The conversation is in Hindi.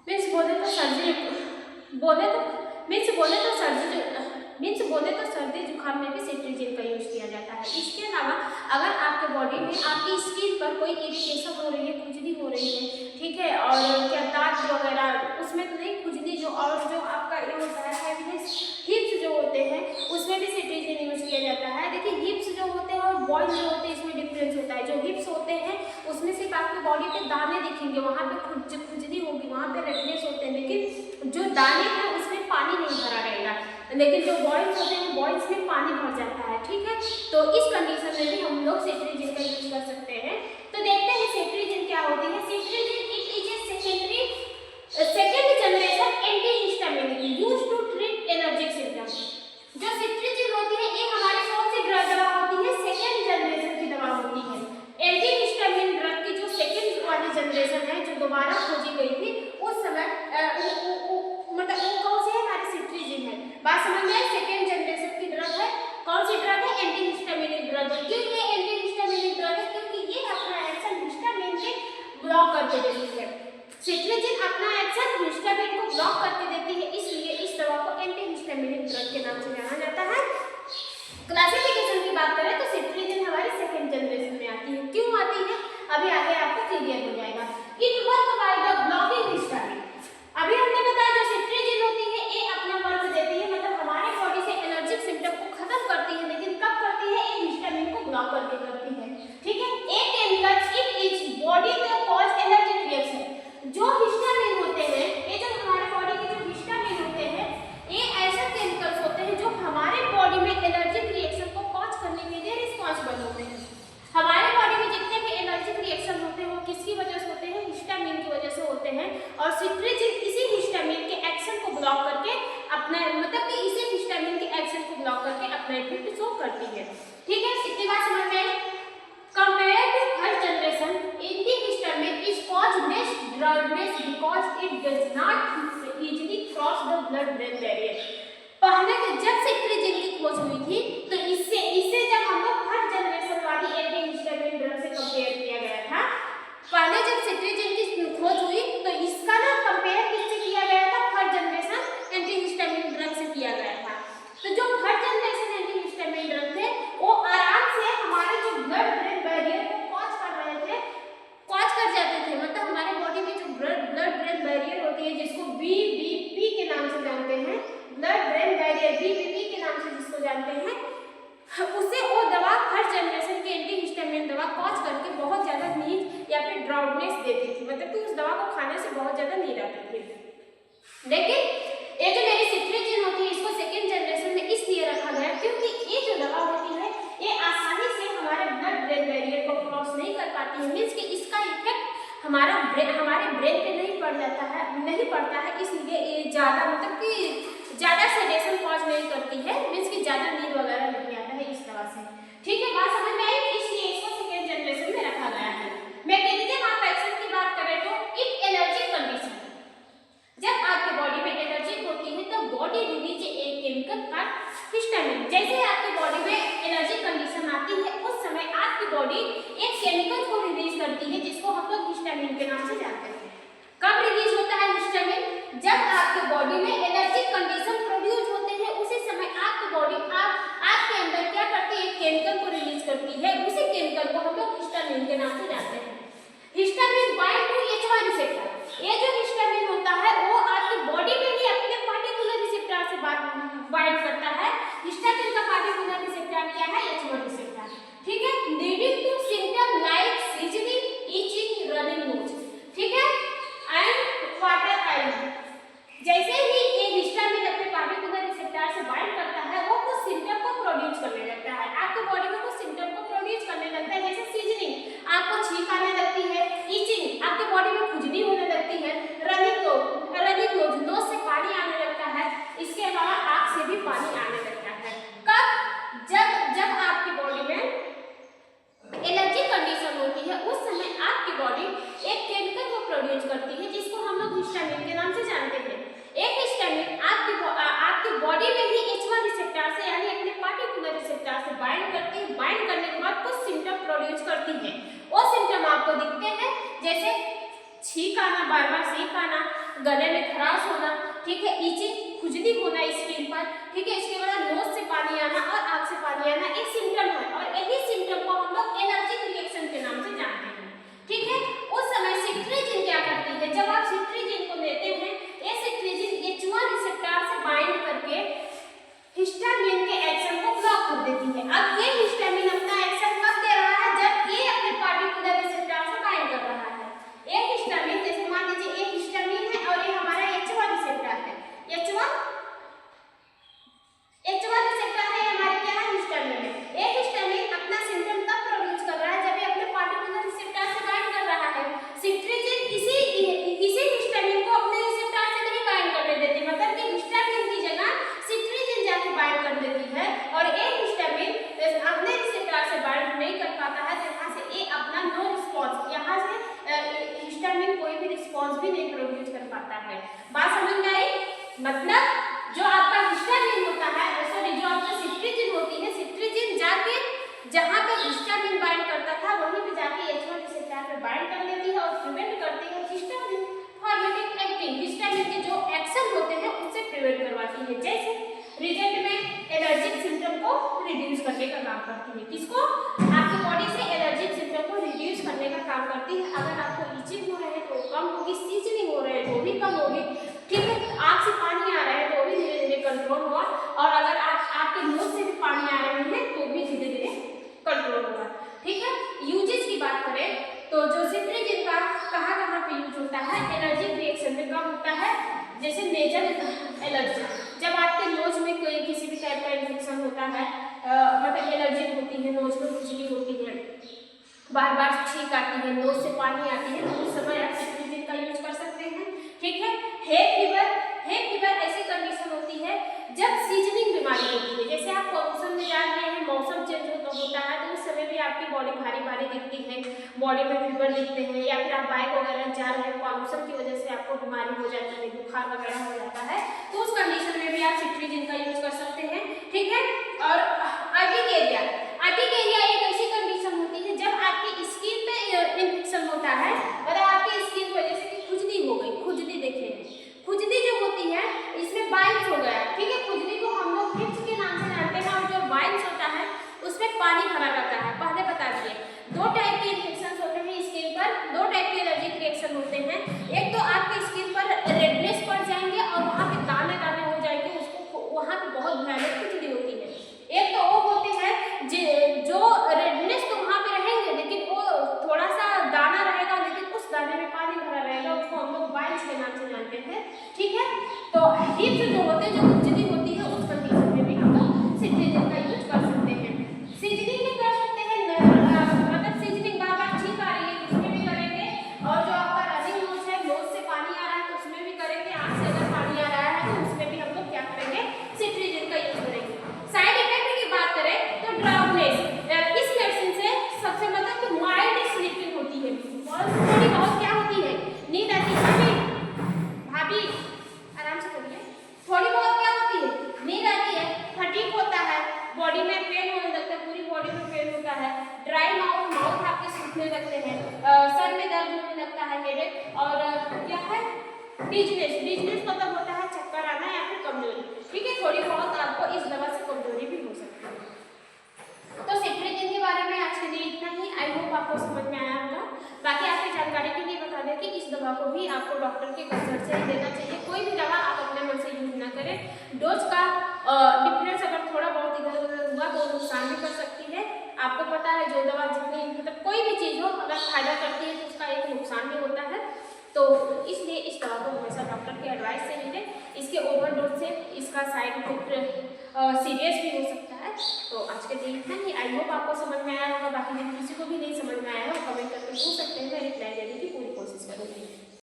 मीन्स बोले तो सर्दी बोले तो मीन्स बोले तो सर्दी बोले तो सर्दी जुकाम में भी सेट्रिजिन का यूज किया जाता है। इसके अलावा अगर आपके बॉडी में आपकी स्किन पर कोई इरिटेशन हो रही है, खुजली हो रही है, ठीक है, और क्या दांत वगैरह उसमें तो नहीं खुजली, जो और जो आपका ये होता है हैवीनेस, हिप्स जो होते हैं उसमें भी सेट्रिजिन यूज किया जाता है। देखिए हिप्स जो होते हैं और बॉयज जो होते हैं इसमें डिफरेंस होता है। जो हिप्स होते हैं उसमें सिर्फ आपके बॉडी पे दाने दिखेंगे, वहाँ पे खुजली होगी, वहाँ पे रेडनेस होते हैं, लेकिन जो दाने हैं उसमें पानी नहीं भरा रहेगा। लेकिन जो बॉयज होते हैं बॉयज में पानी भर जाता है, ठीक है। तो इस कंडीशन में भी हम लोग सेट्रिजिन का यूज कर सकते हैं। तो देखते हैं सेट्रिजिन क्या होती है। Cetirizine it is a second generation antihistamine used to treat allergic symptoms. जो सेट्रिजिन होती है ये हमारी कौन सी दवा होती है, सेकेंड जनरेशन की दवा होती है। एंटीहिस्टामिन ड्रग की जो सेकेंड वाली जनरेशन है जो दोबारा खोजी गई थी उस समय मतलब वो कौन सी है, हमारी सेट्रिजिन है। बात समझ में आई। सेकेंड जनरेशन की ड्रग है, कौन सी ड्रग है, एंटीहिस्टामिनिक ड्रग है। क्यों ये एंटीहिस्टामिनिक ड्रग है, क्योंकि ये अपना एक्शन हिस्टामिन के ब्लॉक करके देती है। सेट्रिजिन अपना एक्शन हिस्टामिन को ब्लॉक करके देती है, इसलिए इस दवा को एंटीहिस्टामिनिक ड्रग के नाम से जाना जाता है। क्लासिफिकेशन की बात करें तो सेट्रिजिन हमारी सेकेंड जनरेशन में आती है। क्यों आती है अभी आगे आपको क्लियर हो जाएगा। It work by the blocking histamine. अभी हमने बताया जो सेट्रिजिन होती है ये अपना वर्क देती है, मतलब हमारे बॉडी से एलर्जिक सिम्टम को खत्म करती है, लेकिन कब करती है, ये हिस्टामिन को ब्लॉक करके करती है, ठीक है। एक chemical it is body the cause allergic reaction. जो हिस्टामिन होते हैं ये जो हमारे बॉडी के जो हिस्टामिन होते हैं ये ऐसे केमिकल्स होते हैं जो हमारे बॉडी में एलर्जिक रिएक्शन को कॉज करने के लिए रिस्पॉन्सिबल होते हैं। हमारे बॉडी में जितने भी एलर्जिक रिएक्शन होते हैं वो किसकी वजह से होते हैं, हिस्टामिन की वजह से होते हैं। और सेट्रिजिन इसी हिस्टामिन के एक्शन को ब्लॉक करके अपना मतलब कि इसी हिस्टामिन के एक्शन को ब्लॉक करके अपना इफेक्ट शो करती है, ठीक है। इतनी बात समझ में आई। Compared to first generation, antihistamine is cause less dryness because it does not easily cross the blood-brain barrier. पहले जब सेट्रिजिन की खोज हुई थी तो इससे जब हम लोग फर्स्ट जनरेशन वाली एंटीहिस्टामिन ड्रग से कंपेयर किया गया था, पहले जब सेट्रिजिन की खोज हुई तो इसका ना कंपेयर किससे किया गया था, फर्स्ट जनरेशन एंटीहिस्टामिन ड्रग से किया गया था। तो जो फर्स्ट जनरेशन एंटीहिस्टामिन ड्रग थे वो आराम से हमारे जो ब्लड ब्रेन बैरियर को कॉज कर रहे थे, कॉज कर जाते थे। मतलब हमारे बॉडी में जो ब्लड ब्रेन बैरियर होती है जिसको बीबीपी के नाम से जानते हैं, ब्लड ब्रेन बैरियर बीबीपी के नाम से जिसको जानते हैं, उसे वो दवा फर्स्ट जनरेशन की एंटीहिस्टामिन दवा कॉज करके बहुत ज्यादा नींद या फिर ड्राउडनेस देती थी, मतलब कि उस दवा को खाने से बहुत ज्यादा नींद आती थी। लेकिन ये जो मेरी सेट्रिजिन होती है इसको सेकेंड जनरेशन में इसलिए रखा गया क्योंकि ये जो दवा होती है ये आसानी से हमारे ब्लड ब्रेन बैरियर को क्रॉस नहीं कर पाती है। मीन्स कि इसका इफेक्ट हमारे ब्रेन पे नहीं पड़ता है, इसलिए ये ज़्यादा मतलब कि ज़्यादा सेडेशन कॉज नहीं करती है। मीन्स कि ज़्यादा नींद वगैरह नहीं आता है इस दवा से, ठीक है। बात समझ में आई, इसलिए इसको सेकेंड जनरेशन में रखा गया है। मैकेनिज्म ऑफ एक्शन की बात करें तो इट एलर्जिक कंडीशन, जब आपके बॉडी में एलर्जी होती है तो बॉडी रिलीज एक केमिकल का हिस्टामिन। जैसे आपकी बॉडी में एलर्जी कंडीशन आती है उस समय आपकी बॉडी एक केमिकल को रिलीज करती है जिसको हम लोग हिस्टामिन के नाम से जानते हैं। कब रिलीज होता है हिस्टामिन, जब आपके बॉडी में एलर्जी कंडीशन प्रोड्यूस होते हैं उसी समय आपकी बॉडी आपके अंदर क्या करती है, एक केमिकल को रिलीज करती है। उसी केमिकल को हम लोग हिस्टामिन के नाम से जानते हैं। Histamine bind to H1 receptor. ये जो हिस्टामिन होता है वो आपकी बॉडी में ही अपने पार्टिकुलर रिसेप्टर से बाइंड करता है। हिस्टामिन का पार्टिकुलर रिसेप्टर क्या है, H1 रिसेप्टर, ठीक है। Leading to symptom like sneezing, itching, running nose, ठीक है, एंड वाटर आई। जैसे ही ये हिस्टामिन अपने पार्टिकुलर रिसेप्टर से बाइंड करता है वो कुछ सिम्टम को प्रोड्यूस करने लगता है, आपके बॉडी में कुछ सिम्टम को प्रोड्यूस करने लगता है। जैसे सीजनिंग, आपको छींक आने लगती है, इचिंग, आपके बॉडी में खुजली होने लगती है, रनिंग नोज से पानी आने लगता है, इसके अलावा आंख से भी पानी आने लगता है। कब, जब आपकी बॉडी में एलर्जी कंडीशन होती है उस समय आपकी बॉडी एक केमिकल को प्रोड्यूस करती है जिसको हम लोग हिस्टामिन के नाम से जानते हैं। एक हिस्टामिन आपकी बॉडी में ही H1 रिसेप्टर से यानी अपने पार्टिकुलर रिसेप्टर से बाइंड करती है। बाइंड करने के बाद कुछ सिम्टम प्रोड्यूस करती है। वो सिम्टम आपको दिखते हैं जैसे छींक आना, बार बार छींक आना, गले में खराश होना, ठीक है, ईचिंग खुजली होना स्किन पर, ठीक है, इसके बाद नोज से पानी आना और आंख से पानी आना एक सिम्टम है और यही सिम्टम को हम लोग एलर्जिक रिएक्शन के नाम से जानते हैं, ठीक है। उस समय सिट्रीजिन क्या करती है, जब आप सिट्रीजिन को लेते हैं, ये सिट्रीजिन H1 रिसेप्टर से बाइंड करके हिस्टामिन के एक्शन को ब्लॉक कर देती है। अब ये हिस्टामिन अपना एक्शन कब दे रहा है, जब ये अपने पार्टिकुलर रिसेप्टर से बाइंड कर रहा है। एक हिस्टामिन, जैसे मान लीजिए एक हिस्टामिन है और ये हमारा H1 रिसेप्टर है, H1 रिसेप्टर है हमारे क्या है, हिस्टामिन है। एक हिस्टामिन अपना सिम्टम तब प्रोड्यूस कर रहा है जब ये अपने पार्टिकुलर रिसेप्टर से बाइंड कर रहा है। सिट्रीजिन इसी हिस्टामिन को अपने रिसेप्टर से नहीं बाइंड करने देती, मतलब कि हिस्टामिन की जगह सिट्रीजिन जाके बाइंड कर देती है और एक हिस्टामिन अपने रिसेप्टर से बाइंड नहीं कर पाता है, तो यहाँ से ये अपना नो रिस्पॉन्स, यहाँ से हिस्टामिन कोई भी रिस्पॉन्स भी नहीं प्रोड्यूस कर पाता है। बात समझ में आई? मतलब जो आपका हिस्टामिन होता है, सॉरी जो आपका सिट्रीजिन होती है, सिट्रीजिन जाके जहाँ पे हिस्टामिन बाइंड करता था वहीं पे जाके H1 रिसेप्टर पे बाइंड कर लेती है और प्रिवेंट करती है हिस्टामिन फॉर्मेटिंग एक्टिंग, हिस्टामिन के जो एक्शन होते हैं उससे प्रिवेंट करवाती है, जैसे रिजल्ट में एलर्जिक सिम्टम को रिड्यूस करने का काम करती है। किसको? आपकी बॉडी से एलर्जिक सिम्टम को रिड्यूस करने का काम करती है। अगर आपको ईचिंग हो रहा है तो कम होगी, सीजनिंग हो रहा है तो भी कम होगी, ठीक है, आँख से पानी आ रहा है तो भी धीरे धीरे कंट्रोल होगा और अगर आपके नोज से भी पानी आ रहे हैं तो भी धीरे धीरे कंट्रोल होगा, ठीक है। यूजेस की बात करें तो जो सिट्रीजिन का कहाँ पे यूज होता है, एलर्जिक रिएक्शन में कब होता है, जैसे नेजल एलर्जी, जब आपके नोज में कोई किसी भी टाइप का इन्फेक्शन होता है, मतलब एलर्जी होती है, नोज में खुजली होती है, बार बार छींक आती है, नोज से पानी आती है, तो उस समय आप सिट्रीजिन का यूज कर सकते हैं, ठीक है। हे फीवर ऐसी कंडीशन होती है जब सीजनिंग बीमारी होती है, जैसे आप पॉल्यूशन में जा रहे हैं, मौसम चेंज होता है तो उस समय भी आपकी बॉडी भारी भारी दिखती है, बॉडी में फीवर दिखते हैं, या फिर आप बाइक वगैरह जा रहे हैं, पॉल्यूशन की वजह से आपको बीमारी हो जाती है, बुखार वगैरह हो जाता है, तो उस कंडीशन में भी आप सिट्रीजिन का यूज कर सकते हैं, ठीक है। और अर्टिकेरिया एक ऐसी कंडीशन होती है जब आपकी स्किन पे इन्फेक्शन होता है और आपकी स्किन वजह से खुजली हो गई, खुजली देखेंगे, खुजली जो होती है इसमें बाइल्स हो गया, ठीक है, खुजली को हम लोग हिप्स के नाम से जानते हैं और जो बाइल्स होता है उसमें पानी भरा रहता है। पहले बता दिए दो टाइप के इन्फेक्शन होते हैं स्किन पर, दो टाइप के एलर्जिक रिएक्शन होते हैं, एक तो आपके स्किन पर रेडनेस पड़ जाएंगे और वहाँ पे दाने दाने हो जाएंगे, उसको वहाँ पे बहुत भयानक खुजली होती है। एक तो वो होते हैं जो रेडनेस तो वहाँ पे रहेंगे लेकिन वो थोड़ा सा दाना रहेगा, लेकिन उस दाने में पानी भरा रहेगा, उसको हम लोग बाइल्स के नाम से जानते हैं, ठीक है। तो हिप्स जो होते हैं, जो खुजली होती है, उस कंडीशन में भी हम लोग सिट्रीजिन का यूज कर सकते हैं। सीजनिंग में कर सकते हैं, मतलब सीजनिंग बार बार छींक आ रही है उसमें भी करेंगे, और जो आपका रनिंग नोज है, नोज से पानी आ रहा है तो उसमें भी करेंगे, आँख से अगर पानी आ रहा है तो उसमें भी हम लोग क्या करेंगे, सिट्रीजिन का यूज करेंगे। साइड इफेक्ट की बात करें तो ड्राउटनेस, इस मेडिसिन से सबसे मतलब कि माइल्ड स्लीपिंग होती है, थोड़ी बहुत क्या होती है, नींद आती है, भाभी आराम से करिए, थोड़ी बहुत क्या होती है, नींद आती है, फटीग होता है, बॉडी में पेन होने लगता है, पूरी बॉडी में पेन होता है, ड्राई माउथ आपके सूखने लगते हैं, सर में दर्द होने लगता है, हेडेक, और क्या है, डिजीनेस मतलब होता है चक्कर आना या फिर कमजोरी, ठीक है, थोड़ी बहुत आपको इस दवा से कमजोरी भी हो सकती है। तो सिट्रीजिन के बारे में आज के लिए इतना ही, आई होप आपको समझ में आया होगा। बाकी आपकी जानकारी के लिए बता दें कि इस दवा को भी आपको डॉक्टर के कंसल्ट से ही देना चाहिए, कोई भी दवा आप अपने मन से यूज ना करें, डोज का डिफरेंस अगर थोड़ा बहुत इधर उधर हुआ तो नुकसान भी कर सकती है। आपको पता है जो दवा जितनी मतलब कोई भी चीज़ हो अगर फायदा करती है तो उसका एक नुकसान भी होता है, तो इसलिए इस दवा को हमेशा डॉक्टर के एडवाइस से लें, इसके ओवरडोज से इसका साइड इफेक्ट सीरियस भी हो सकता है। तो आज के लिए इतना ही, आई होप आपको समझ में आया होगा। बाकी यदि किसी को भी नहीं समझ में आया हो कमेंट करके पूछ सकते हैं, मैं रिप्लाई देने की पूरी कोशिश करूँगी।